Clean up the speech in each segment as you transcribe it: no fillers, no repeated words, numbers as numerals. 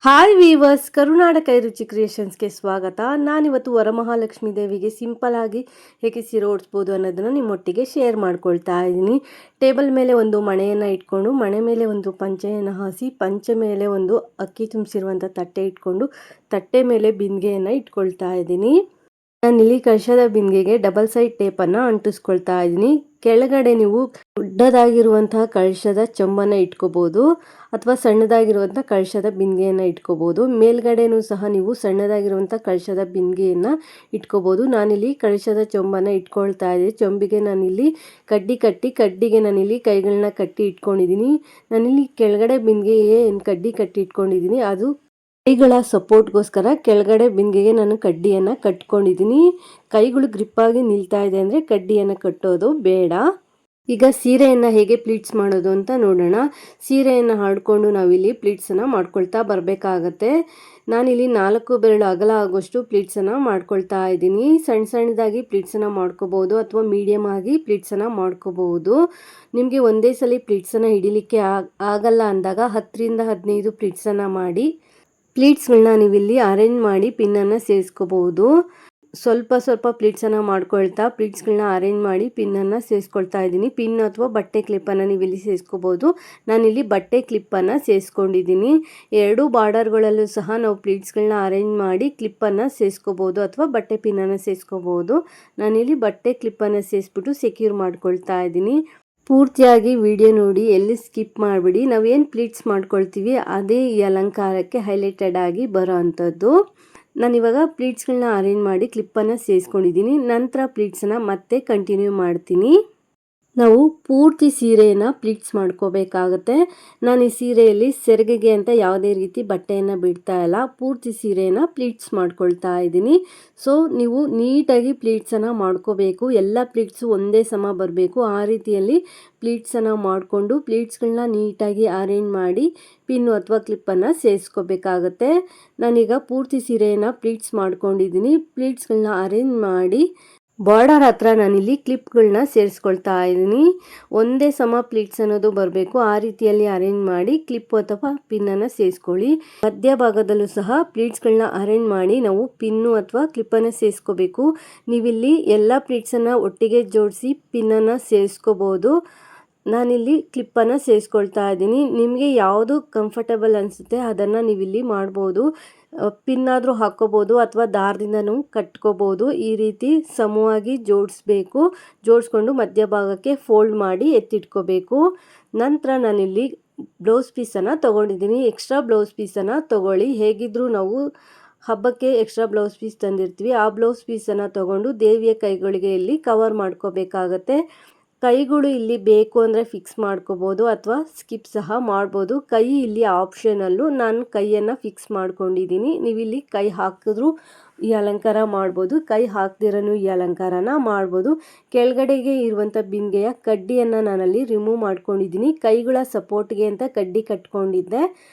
Hi viewers, ಕರುನಾಡ ಕೈರುಚಿ ಕ್ರಿಯೇಷನ್ಸ್ಗೆ ಸ್ವಾಗತ. ನಾನಿವತ್ತು ವರಮಹಾಲಕ್ಷ್ಮಿ ದೇವಿಗೆ ಸಿಂಪಲ್ ಆಗಿ ಹೇಗೆ ಸೀರೆ ಓಡಿಸ್ಬೋದು ಅನ್ನೋದನ್ನು ನಿಮ್ಮೊಟ್ಟಿಗೆ ಶೇರ್ ಮಾಡ್ಕೊಳ್ತಾ ಇದ್ದೀನಿ. ಟೇಬಲ್ ಮೇಲೆ ಒಂದು ಮಣೆಯನ್ನು ಇಟ್ಕೊಂಡು, ಮಣೆ ಮೇಲೆ ಒಂದು ಪಂಚೆಯನ್ನು ಹಾಸಿ, ಪಂಚೆ ಮೇಲೆ ಒಂದು ಅಕ್ಕಿ ತುಂಬಿಸಿರುವಂಥ ತಟ್ಟೆ ಇಟ್ಕೊಂಡು, ತಟ್ಟೆ ಮೇಲೆ ಬಿಂದಿಗೆಯನ್ನು ಇಟ್ಕೊಳ್ತಾ ಇದ್ದೀನಿ. ನಾನಿಲ್ಲಿ ಕಳಶದ ಬಿಂದಿಗೆಗೆ ಡಬಲ್ ಸೈಡ್ ಟೇಪನ್ನು ಅಂಟಿಸ್ಕೊಳ್ತಾ ಇದ್ದೀನಿ. ಕೆಳಗಡೆ ನೀವು ದೊಡ್ಡದಾಗಿರುವಂತಹ ಕಳಶದ ಚೊಂಬನ್ನು ಇಟ್ಕೋಬಹುದು ಅಥವಾ ಸಣ್ಣದಾಗಿರುವಂಥ ಕಳಶದ ಬಿಂದಿಗೆಯನ್ನು ಇಟ್ಕೋಬಹುದು. ಮೇಲ್ಗಡೆನೂ ಸಹ ನೀವು ಸಣ್ಣದಾಗಿರುವಂಥ ಕಳಶದ ಬಿಂದಿಗೆಯನ್ನು ಇಟ್ಕೋಬಹುದು. ನಾನಿಲ್ಲಿ ಕಳಶದ ಚೊಂಬನ್ನು ಇಟ್ಕೊಳ್ತಾ ಇದ್ದೀನಿ. ಚೊಂಬಿಗೆ ನಾನಿಲ್ಲಿ ಕಡ್ಡಿಗೆ ನಾನಿಲ್ಲಿ ಕೈಗಳನ್ನ ಕಟ್ಟಿ ಇಟ್ಕೊಂಡಿದ್ದೀನಿ. ನಾನಿಲ್ಲಿ ಕೆಳಗಡೆ ಬಿಂದಿಗೆಗೆ ಕಡ್ಡಿ ಕಟ್ಟಿ ಇಟ್ಕೊಂಡಿದ್ದೀನಿ. ಅದು ಕೈಗಳ ಸಪೋರ್ಟ್ಗೋಸ್ಕರ ಕೆಳಗಡೆ ಬಿಂದಿಗೆಗೆ ನಾನು ಕಡ್ಡಿಯನ್ನು ಕಟ್ಕೊಂಡಿದ್ದೀನಿ. ಕೈಗಳು ಗ್ರಿಪ್ಪಾಗಿ ನಿಲ್ತಾ ಇದೆ ಅಂದರೆ ಕಡ್ಡಿಯನ್ನು ಕಟ್ಟೋದು ಬೇಡ. ಈಗ ಸೀರೆಯನ್ನು ಹೇಗೆ ಪ್ಲೀಟ್ಸ್ ಮಾಡೋದು ಅಂತ ನೋಡೋಣ. ಸೀರೆಯನ್ನು ಹಾಡ್ಕೊಂಡು ನಾವಿಲ್ಲಿ ಪ್ಲೀಟ್ಸನ್ನು ಮಾಡ್ಕೊಳ್ತಾ ಬರಬೇಕಾಗತ್ತೆ. ನಾನಿಲ್ಲಿ 4 ಬೆರಳು ಅಗಲ ಆಗೋಷ್ಟು ಪ್ಲೀಟ್ಸನ್ನು ಮಾಡ್ಕೊಳ್ತಾ ಇದ್ದೀನಿ. ಸಣ್ಣದಾಗಿ ಪ್ಲೀಟ್ಸನ್ನು ಮಾಡ್ಕೋಬಹುದು ಅಥವಾ ಮೀಡಿಯಮ್ ಆಗಿ ಪ್ಲೀಟ್ಸನ್ನು ಮಾಡ್ಕೋಬಹುದು. ನಿಮಗೆ ಒಂದೇ ಸಲ ಪ್ಲೀಟ್ಸನ್ನು ಹಿಡಿಲಿಕ್ಕೆ ಆಗಲ್ಲ ಅಂದಾಗ 10ರಿಂದ 15 ಪ್ಲೀಟ್ಸನ್ನು ಮಾಡಿ ಪ್ಲೀಟ್ಸ್ಗಳನ್ನ ನೀವಿಲ್ಲಿ ಅರೇಂಜ್ ಮಾಡಿ ಪಿನ್ನನ್ನು ಸೇರಿಸ್ಕೋಬಹುದು. ಸ್ವಲ್ಪ ಪ್ಲೀಟ್ಸನ್ನು ಮಾಡ್ಕೊಳ್ತಾ ಪ್ಲೀಟ್ಸ್ಗಳನ್ನ ಅರೇಂಜ್ ಮಾಡಿ ಪಿನ್ನನ್ನು ಸೇರಿಸ್ಕೊಳ್ತಾ ಇದ್ದೀನಿ. ಪಿನ್ ಅಥವಾ ಬಟ್ಟೆ ಕ್ಲಿಪ್ಪನ್ನು ನೀವಿಲ್ಲಿ ಸೇರಿಸ್ಕೋಬಹುದು. ನಾನಿಲ್ಲಿ ಬಟ್ಟೆ ಕ್ಲಿಪ್ಪನ್ನು ಸೇರಿಸ್ಕೊಂಡಿದ್ದೀನಿ. 2 ಬಾರ್ಡರ್ಗಳಲ್ಲೂ ಸಹ ನಾವು ಪ್ಲೀಟ್ಸ್ಗಳನ್ನ ಅರೇಂಜ್ ಮಾಡಿ ಕ್ಲಿಪ್ಪನ್ನು ಸೇರಿಸ್ಕೋಬಹುದು ಅಥವಾ ಬಟ್ಟೆ ಪಿನ್ನನ್ನು ಸೇರಿಸ್ಕೋಬಹುದು. ನಾನಿಲ್ಲಿ ಬಟ್ಟೆ ಕ್ಲಿಪ್ಪನ್ನು ಸೇರಿಸ್ಬಿಟ್ಟು ಸೆಕ್ಯೂರ್ ಮಾಡ್ಕೊಳ್ತಾ ಇದ್ದೀನಿ. ಪೂರ್ತಿಯಾಗಿ ವಿಡಿಯೋ ನೋಡಿ, ಎಲ್ಲಿ ಸ್ಕಿಪ್ ಮಾಡಿಬಿಡಿ. ನಾವೇನು ಪ್ಲೀಟ್ಸ್ ಮಾಡ್ಕೊಳ್ತೀವಿ ಅದೇ ಈ ಅಲಂಕಾರಕ್ಕೆ ಹೈಲೈಟೆಡ್ ಆಗಿ ಬರೋ ಅಂಥದ್ದು. ನಾನಿವಾಗ ಪ್ಲೀಟ್ಸ್ಗಳನ್ನ ಅರೇಂಜ್ ಮಾಡಿ ಕ್ಲಿಪ್ಪನ್ನು ಸೇರಿಸ್ಕೊಂಡಿದ್ದೀನಿ. ನಂತರ ಪ್ಲೀಟ್ಸನ್ನು ಮತ್ತೆ ಕಂಟಿನ್ಯೂ ಮಾಡ್ತೀನಿ. ನಾವು ಪೂರ್ತಿ ಸೀರೆಯನ್ನು ಪ್ಲೀಟ್ಸ್ ಮಾಡ್ಕೋಬೇಕಾಗತ್ತೆ. ನಾನು ಈ ಸೀರೆಯಲ್ಲಿ ಸೆರಗಿಗೆ ಅಂತ ಯಾವುದೇ ರೀತಿ ಬಟ್ಟೆಯನ್ನು ಬಿಡ್ತಾ ಇಲ್ಲ. ಪೂರ್ತಿ ಸೀರೆಯನ್ನು ಪ್ಲೀಟ್ಸ್ ಮಾಡ್ಕೊಳ್ತಾ ಇದ್ದೀನಿ. ಸೊ ನೀವು ನೀಟಾಗಿ ಪ್ಲೀಟ್ಸನ್ನು ಮಾಡ್ಕೋಬೇಕು. ಎಲ್ಲ ಪ್ಲೀಟ್ಸು ಒಂದೇ ಸಮ ಬರಬೇಕು. ಆ ರೀತಿಯಲ್ಲಿ ಪ್ಲೀಟ್ಸನ್ನು ಮಾಡಿಕೊಂಡು ಪ್ಲೀಟ್ಸ್ಗಳನ್ನ ನೀಟಾಗಿ ಅರೇಂಜ್ ಮಾಡಿ ಪಿನ್ನು ಅಥವಾ ಕ್ಲಿಪ್ಪನ್ನು ಸೇರಿಸ್ಕೋಬೇಕಾಗತ್ತೆ. ನಾನೀಗ ಪೂರ್ತಿ ಸೀರೆಯನ್ನು ಪ್ಲೀಟ್ಸ್ ಮಾಡ್ಕೊಂಡಿದ್ದೀನಿ. ಪ್ಲೀಟ್ಸ್ಗಳನ್ನ ಅರೇಂಜ್ ಮಾಡಿ ಬಾರ್ಡರ್ ಹತ್ರ ನಾನಿಲ್ಲಿ ಕ್ಲಿಪ್ಗಳನ್ನ ಸೇರಿಸ್ಕೊಳ್ತಾ ಇದ್ದೀನಿ. ಒಂದೇ ಸಮ ಪ್ಲೀಟ್ಸ್ ಅನ್ನೋದು ಬರಬೇಕು. ಆ ರೀತಿಯಲ್ಲಿ ಅರೇಂಜ್ ಮಾಡಿ ಕ್ಲಿಪ್ ಅಥವಾ ಪಿನ್ನನ್ನು ಸೇರಿಸ್ಕೊಳ್ಳಿ. ಮಧ್ಯಭಾಗದಲ್ಲೂ ಸಹ ಪ್ಲೀಟ್ಸ್ಗಳನ್ನ ಅರೇಂಜ್ ಮಾಡಿ ನಾವು ಪಿನ್ನು ಅಥವಾ ಕ್ಲಿಪ್ಪನ್ನು ಸೇರಿಸ್ಕೋಬೇಕು. ನೀವಿಲ್ಲಿ ಎಲ್ಲ ಪ್ಲೀಟ್ಸನ್ನು ಒಟ್ಟಿಗೆ ಜೋಡಿಸಿ ಪಿನ್ನನ್ನು ಸೇರಿಸ್ಕೋಬಹುದು. ನಾನಿಲ್ಲಿ ಕ್ಲಿಪ್ಪನ್ನು ಸೇರಿಸ್ಕೊಳ್ತಾ ಇದ್ದೀನಿ. ನಿಮಗೆ ಯಾವುದು ಕಂಫರ್ಟಬಲ್ ಅನಿಸುತ್ತೆ ಅದನ್ನು ನೀವಿಲ್ಲಿ ಮಾಡ್ಬೋದು. ಪಿನ್ನಾದರೂ ಹಾಕ್ಕೋಬೋದು ಅಥವಾ ದಾರದಿಂದನೂ ಕಟ್ಕೋಬೋದು. ಈ ರೀತಿ ಸಮವಾಗಿ ಜೋಡಿಸ್ಬೇಕು. ಜೋಡಿಸ್ಕೊಂಡು ಮಧ್ಯಭಾಗಕ್ಕೆ ಫೋಲ್ಡ್ ಮಾಡಿ ಎತ್ತಿಟ್ಕೋಬೇಕು. ನಂತರ ನಾನಿಲ್ಲಿ ಬ್ಲೌಸ್ ಪೀಸನ್ನು ತೊಗೊಂಡಿದ್ದೀನಿ. ಎಕ್ಸ್ಟ್ರಾ ಬ್ಲೌಸ್ ಪೀಸನ್ನು ತೊಗೊಳ್ಳಿ. ಹೇಗಿದ್ದರೂ ನಾವು ಹಬ್ಬಕ್ಕೆ ಎಕ್ಸ್ಟ್ರಾ ಬ್ಲೌಸ್ ಪೀಸ್ ತಂದಿರ್ತೀವಿ. ಆ ಬ್ಲೌಸ್ ಪೀಸನ್ನು ತೊಗೊಂಡು ದೇವಿಯ ಕೈಗಳಿಗೆ ಇಲ್ಲಿ ಕವರ್ ಮಾಡ್ಕೋಬೇಕಾಗತ್ತೆ. ಕೈಗಳು ಇಲ್ಲಿ ಬೇಕು ಅಂದರೆ ಫಿಕ್ಸ್ ಮಾಡ್ಕೋಬೋದು ಅಥವಾ ಸ್ಕಿಪ್ ಸಹ ಮಾಡ್ಬೋದು. ಕೈ ಇಲ್ಲಿ ಆಪ್ಷನಲ್ಲು. ನಾನು ಕೈಯನ್ನು ಫಿಕ್ಸ್ ಮಾಡ್ಕೊಂಡಿದ್ದೀನಿ. ನೀವಿಲ್ಲಿ ಕೈ ಹಾಕಿದ್ರೂ ಈ ಅಲಂಕಾರ ಮಾಡ್ಬೋದು, ಕೈ ಹಾಕ್ದಿರನು ಈ ಅಲಂಕಾರನ ಮಾಡ್ಬೋದು. ಕೆಳಗಡೆಗೆ ಇರುವಂಥ ಬಿಂದಿಗೆಯ ಕಡ್ಡಿಯನ್ನು ನಾನಲ್ಲಿ ರಿಮೂವ್ ಮಾಡ್ಕೊಂಡಿದ್ದೀನಿ. ಕೈಗಳ ಸಪೋರ್ಟ್ಗೆ ಅಂತ ಕಡ್ಡಿ ಕಟ್ಕೊಂಡಿದ್ದೆ.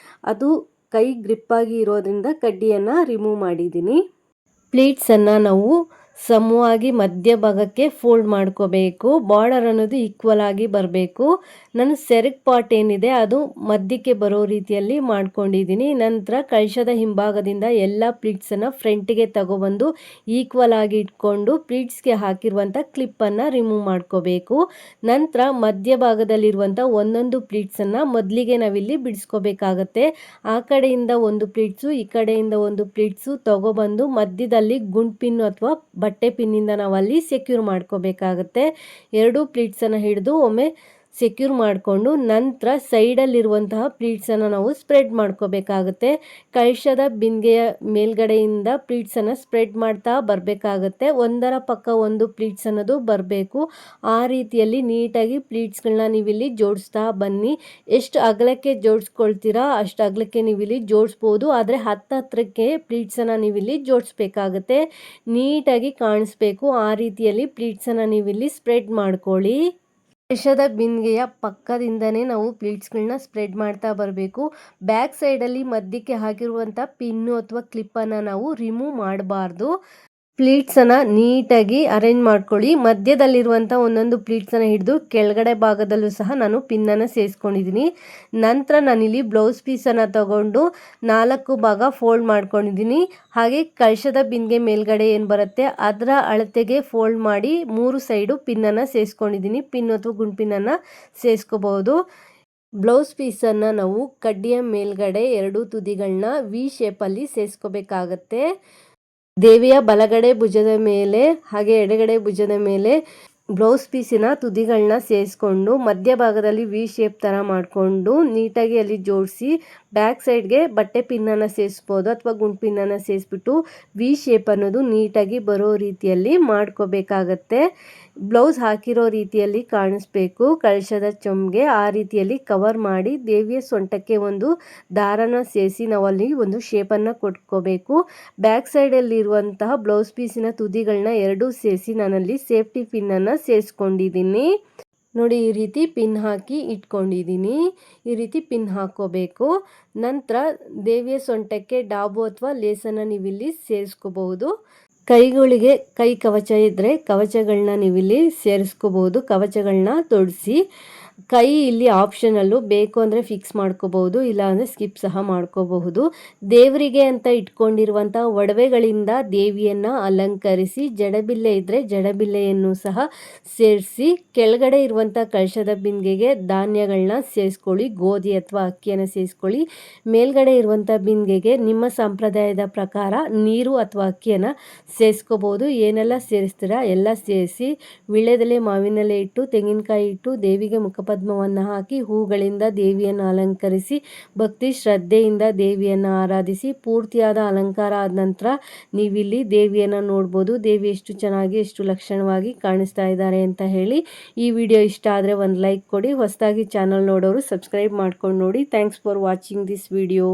ಅದು ಕೈ ಗ್ರಿಪ್ಪಾಗಿ ಇರೋದ್ರಿಂದ ಕಡ್ಡಿಯನ್ನು ರಿಮೂವ್ ಮಾಡಿದ್ದೀನಿ. ಪ್ಲೀಟ್ಸನ್ನು ನಾವು ಸಮವಾಗಿ ಮಧ್ಯಭಾಗಕ್ಕೆ ಫೋಲ್ಡ್ ಮಾಡ್ಕೋಬೇಕು. ಬಾರ್ಡರ್ ಅನ್ನೋದು ಈಕ್ವಲ್ ಆಗಿ ಬರಬೇಕು. ನಾನು ಸೆರಗ್ ಪಾರ್ಟ್ ಏನಿದೆ ಅದು ಮಧ್ಯಕ್ಕೆ ಬರೋ ರೀತಿಯಲ್ಲಿ ಮಾಡ್ಕೊಂಡಿದ್ದೀನಿ. ನಂತರ ಕಳಶದ ಹಿಂಭಾಗದಿಂದ ಎಲ್ಲ ಪ್ಲೀಟ್ಸನ್ನು ಫ್ರಂಟಿಗೆ ತಗೊಬಂದು ಈಕ್ವಲ್ ಆಗಿ ಇಟ್ಕೊಂಡು ಪ್ಲೀಟ್ಸ್ಗೆ ಹಾಕಿರುವಂಥ ಕ್ಲಿಪ್ಪನ್ನು ರಿಮೂವ್ ಮಾಡ್ಕೋಬೇಕು. ನಂತರ ಮಧ್ಯಭಾಗದಲ್ಲಿರುವಂಥ ಒಂದೊಂದು ಪ್ಲೀಟ್ಸನ್ನು ಮೊದಲಿಗೆ ನಾವಿಲ್ಲಿ ಬಿಡಿಸ್ಕೋಬೇಕಾಗತ್ತೆ. ಆ ಕಡೆಯಿಂದ ಒಂದು ಪ್ಲೀಟ್ಸು, ಈ ಕಡೆಯಿಂದ ಒಂದು ಪ್ಲೀಟ್ಸು ತಗೊಬಂದು ಮಧ್ಯದಲ್ಲಿ ಗುಂಡ್ ಪಿನ್ನು ಅಥವಾ ಬಟ್ಟೆ ಪಿನ್ನಿಂದ ನಾವಲ್ಲಿ ಸೆಕ್ಯೂರ್ ಮಾಡ್ಕೋಬೇಕಾಗತ್ತೆ. 2 ಪ್ಲೀಟ್ಸನ್ನು ಹಿಡಿದು ಒಮ್ಮೆ ಸೆಕ್ಯೂರ್ ಮಾಡಿಕೊಂಡು ನಂತರ ಸೈಡಲ್ಲಿರುವಂತಹ ಪ್ಲೀಟ್ಸನ್ನು ನಾವು ಸ್ಪ್ರೆಡ್ ಮಾಡ್ಕೋಬೇಕಾಗತ್ತೆ. ಕಳಶದ ಬಿಂದಿಗೆಯ ಮೇಲ್ಗಡೆಯಿಂದ ಪ್ಲೀಟ್ಸನ್ನು ಸ್ಪ್ರೆಡ್ ಮಾಡ್ತಾ ಬರಬೇಕಾಗತ್ತೆ. ಒಂದರ ಪಕ್ಕ ಒಂದು ಪ್ಲೀಟ್ಸ್ ಅನ್ನೋದು ಬರಬೇಕು. ಆ ರೀತಿಯಲ್ಲಿ ನೀಟಾಗಿ ಪ್ಲೀಟ್ಸ್ಗಳನ್ನ ನೀವಿಲ್ಲಿ ಜೋಡಿಸ್ತಾ ಬನ್ನಿ. ಎಷ್ಟು ಅಗಲಕ್ಕೆ ಜೋಡಿಸ್ಕೊಳ್ತೀರಾ ಅಷ್ಟು ಅಗಲಕ್ಕೆ ನೀವಿಲ್ಲಿ ಜೋಡಿಸ್ಬೋದು. ಆದರೆ ಹತ್ತತ್ರಕ್ಕೆ ಪ್ಲೀಟ್ಸನ್ನು ನೀವಿಲ್ಲಿ ಜೋಡಿಸ್ಬೇಕಾಗತ್ತೆ. ನೀಟಾಗಿ ಕಾಣಿಸ್ಬೇಕು. ಆ ರೀತಿಯಲ್ಲಿ ಪ್ಲೀಟ್ಸನ್ನು ನೀವಿಲ್ಲಿ ಸ್ಪ್ರೆಡ್ ಮಾಡ್ಕೊಳ್ಳಿ. ಕಳಶದ ಬಿಂದಿಗೆಯ ಪಕ್ಕದಿಂದನೇ ನಾವು ಪ್ಲೀಟ್ಸ್ಗಳನ್ನ ಸ್ಪ್ರೆಡ್ ಮಾಡ್ತಾ ಬರಬೇಕು. ಬ್ಯಾಕ್ ಸೈಡಲ್ಲಿ ಮಧ್ಯಕ್ಕೆ ಹಾಕಿರುವಂಥ ಪಿನ್ನು ಅಥವಾ ಕ್ಲಿಪ್ಪನ್ನು ನಾವು ರಿಮೂವ್ ಮಾಡಬಾರ್ದು. ಪ್ಲೀಟ್ಸನ್ನು ನೀಟಾಗಿ ಅರೇಂಜ್ ಮಾಡ್ಕೊಳ್ಳಿ. ಮಧ್ಯದಲ್ಲಿರುವಂಥ ಒಂದೊಂದು ಪ್ಲೀಟ್ಸನ್ನು ಹಿಡಿದು ಕೆಳಗಡೆ ಭಾಗದಲ್ಲೂ ಸಹ ನಾನು ಪಿನ್ನನ್ನು ಸೇರಿಸ್ಕೊಂಡಿದ್ದೀನಿ. ನಂತರ ನಾನಿಲ್ಲಿ ಬ್ಲೌಸ್ ಪೀಸನ್ನು ತಗೊಂಡು 4 ಭಾಗ ಫೋಲ್ಡ್ ಮಾಡ್ಕೊಂಡಿದ್ದೀನಿ. ಹಾಗೆ ಕಳಶದ ಬಿಂದಿಗೆ ಮೇಲ್ಗಡೆ ಏನು ಬರುತ್ತೆ ಅದರ ಅಳತೆಗೆ ಫೋಲ್ಡ್ ಮಾಡಿ 3 ಸೈಡು ಪಿನ್ನನ್ನು ಸೇರಿಸ್ಕೊಂಡಿದ್ದೀನಿ. ಪಿನ್ ಅಥವಾ ಗುಂಡ್ಪಿನ್ನನ್ನು ಸೇರಿಸ್ಕೋಬಹುದು. ಬ್ಲೌಸ್ ಪೀಸನ್ನು ನಾವು ಕಡ್ಡಿಯ ಮೇಲ್ಗಡೆ 2 ತುದಿಗಳನ್ನ ವಿ ಶೇಪಲ್ಲಿ ಸೇರಿಸ್ಕೋಬೇಕಾಗತ್ತೆ. ದೇವಿಯ ಬಲಗಡೆ ಭುಜದ ಮೇಲೆ ಹಾಗೆ ಎಡಗಡೆ ಭುಜದ ಮೇಲೆ ಬ್ಲೌಸ್ ಪೀಸಿನ ತುದಿಗಳನ್ನ ಸೇರಿಸ್ಕೊಂಡು ಮಧ್ಯಭಾಗದಲ್ಲಿ ವಿ ಶೇಪ್ ಥರ ಮಾಡಿಕೊಂಡು ನೀಟಾಗಿ ಅಲ್ಲಿ ಜೋಡಿಸಿ ಬ್ಯಾಕ್ ಸೈಡ್ಗೆ ಬಟ್ಟೆ ಪಿನ್ನನ್ನು ಸೇರಿಸ್ಬೋದು ಅಥವಾ ಗುಂಡು ಪಿನ್ನನ್ನು ಸೇರಿಸ್ಬಿಟ್ಟು ವಿ ಶೇಪ್ ಅನ್ನೋದು ನೀಟಾಗಿ ಬರೋ ರೀತಿಯಲ್ಲಿ ಮಾಡ್ಕೋಬೇಕಾಗತ್ತೆ. ಬ್ಲೌಸ್ ಹಾಕಿರೋ ರೀತಿಯಲ್ಲಿ ಕಾಣಿಸ್ಬೇಕು ಕಳಶದ ಚೊಂಬಿಗೆ, ಆ ರೀತಿಯಲ್ಲಿ ಕವರ್ ಮಾಡಿ ದೇವಿಯ ಸೊಂಟಕ್ಕೆ ಒಂದು ದಾರನ ಸೇರಿಸಿ ನಾವಲ್ಲಿ ಒಂದು ಶೇಪನ್ನು ಕೊಟ್ಕೋಬೇಕು. ಬ್ಯಾಕ್ ಸೈಡಲ್ಲಿರುವಂತಹ ಬ್ಲೌಸ್ ಪೀಸಿನ ತುದಿಗಳನ್ನ ಎರಡೂ ಸೇರಿಸಿ ನಾನಲ್ಲಿ ಸೇಫ್ಟಿ ಪಿನ್ನನ್ನು ಸೇರಿಸ್ಕೊಂಡಿದ್ದೀನಿ. ನೋಡಿ, ಈ ರೀತಿ ಪಿನ್ ಹಾಕಿ ಇಟ್ಕೊಂಡಿದ್ದೀನಿ. ಈ ರೀತಿ ಪಿನ್ ಹಾಕೋಬೇಕು. ನಂತರ ದೇವಿಯ ಸೊಂಟಕ್ಕೆ ಡಾಬು ಅಥವಾ ಲೇಸನ್ನು ನೀವಿಲ್ಲಿ ಸೇರಿಸ್ಕೋಬಹುದು. ಕೈಗಳಿಗೆ ಕೈ ಕವಚ ಇದ್ದರೆ ಕವಚಗಳನ್ನ ನೀವಿಲ್ಲಿ ಸೇರಿಸ್ಕೋಬಹುದು. ಕವಚಗಳನ್ನ ತೊಡಿಸಿ ಕೈ ಇಲ್ಲಿ ಆಪ್ಷನಲ್ಲು, ಬೇಕು ಅಂದರೆ ಫಿಕ್ಸ್ ಮಾಡ್ಕೋಬಹುದು, ಇಲ್ಲಾಂದರೆ ಸ್ಕಿಪ್ ಸಹ ಮಾಡ್ಕೋಬಹುದು. ದೇವರಿಗೆ ಅಂತ ಇಟ್ಕೊಂಡಿರುವಂಥ ಒಡವೆಗಳಿಂದ ದೇವಿಯನ್ನು ಅಲಂಕರಿಸಿ ಜಡಬಿಲ್ಲೆ ಇದ್ದರೆ ಜಡಬಿಲ್ಲೆಯನ್ನು ಸಹ ಸೇರಿಸಿ ಕೆಳಗಡೆ ಇರುವಂಥ ಕಳಶದ ಬಿಂದಿಗೆಗೆ ಧಾನ್ಯಗಳನ್ನ ಸೇರಿಸ್ಕೊಳ್ಳಿ. ಗೋಧಿ ಅಥವಾ ಅಕ್ಕಿಯನ್ನು ಸೇರಿಸ್ಕೊಳ್ಳಿ. ಮೇಲ್ಗಡೆ ಇರುವಂಥ ಬಿಂದಿಗೆಗೆ ನಿಮ್ಮ ಸಂಪ್ರದಾಯದ ಪ್ರಕಾರ ನೀರು ಅಥವಾ ಅಕ್ಕಿಯನ್ನು ಸೇರಿಸ್ಕೋಬೋದು. ಏನೆಲ್ಲ ಸೇರಿಸ್ತೀರಾ ಎಲ್ಲ ಸೇರಿಸಿ ವೀಳ್ಯದೆಲೆ ಮಾವಿನೆಲೆ ಇಟ್ಟು ತೆಂಗಿನಕಾಯಿ ಇಟ್ಟು ದೇವಿಗೆ ಮುಖಪದ್ಮವನ್ನು ಹಾಕಿ ಹೂಗಳಿಂದ ದೇವಿಯನ್ನು ಅಲಂಕರಿಸಿ ಭಕ್ತಿ ಶ್ರದ್ಧೆಯಿಂದ ದೇವಿಯನ್ನು ಆರಾಧಿಸಿ ಪೂರ್ತಿಯಾದ ಅಲಂಕಾರ ಆದ ನಂತರ ನೀವಿಲ್ಲಿ ದೇವಿಯನ್ನು ನೋಡ್ಬೋದು. ದೇವಿ ಎಷ್ಟು ಚೆನ್ನಾಗಿ ಎಷ್ಟು ಲಕ್ಷಣವಾಗಿ ಕಾಣಿಸ್ತಾ ಇದ್ದಾರೆ ಅಂತ ಹೇಳಿ. ಈ ವಿಡಿಯೋ ಇಷ್ಟ ಆದರೆ ಒಂದು ಲೈಕ್ ಕೊಡಿ. ಹೊಸದಾಗಿ ಚಾನಲ್ ನೋಡೋರು ಸಬ್ಸ್ಕ್ರೈಬ್ ಮಾಡ್ಕೊಂಡು ನೋಡಿ. Thanks for watching this video.